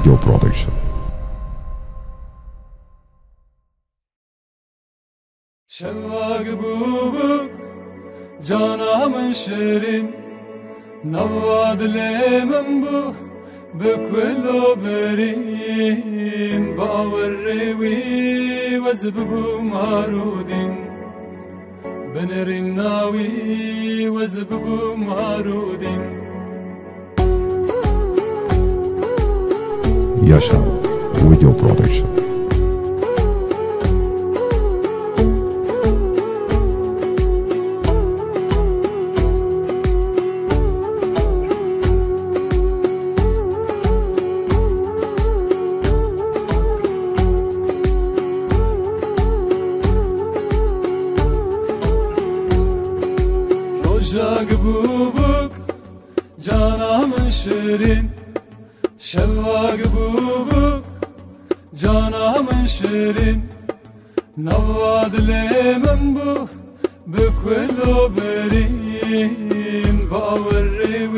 Video Production. شواق بوبك جانا من شيرين نواد لمن بو بكل برين باوري وزببو مارودين بنرين ناوي وزببو مارودين Yaşar Video Production. Rojak bubuk canamın şirin شواق بوبك جانامن شيرين نواد لمن بو بكل برين باوري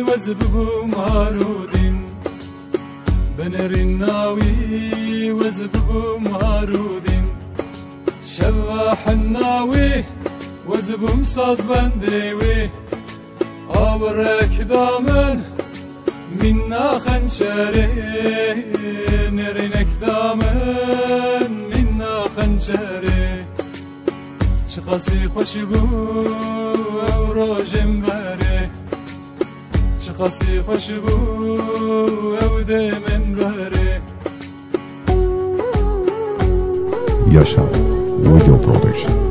وزببو مارودين بنرين ناوي وزببو مارودين شواح الناوي وزبو مصاص بنديوي أورك دامن منا خنشري نرينك دامن منا خنشري شقاسي خوشبو او روجم بري شقاسي خوشبو او دمن بري Yaşar Video Production.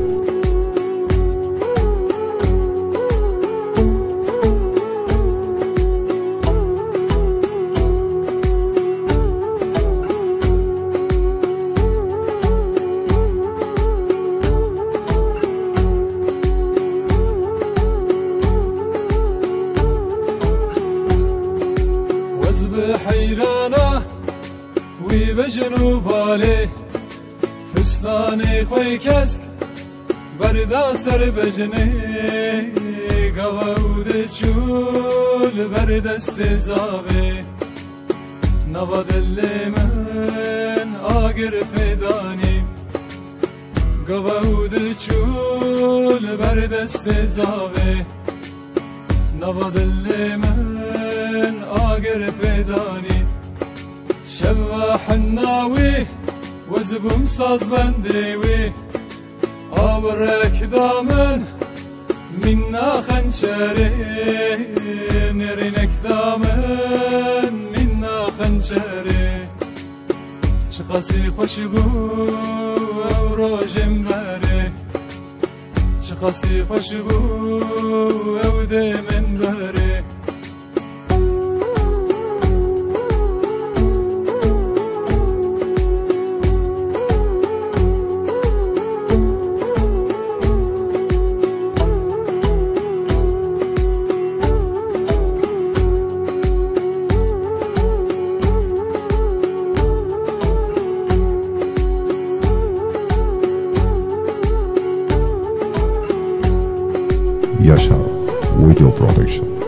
حيرانة وبجنوب عليه فستاني خوي كسك بردا سر بجني قوود تشول برد استزابي نبض اللي من آقر فداني قوود تشول برد استزابي نبض اللي من آقر فداني شواح الناوي وزبو مصاص بنديوي أورك دامن منا خنشري نرينك دامن منا خنشري شقاسي خوشبو او روجم بري شقاسي خوشبو او دمن بري Yaşar Video Production.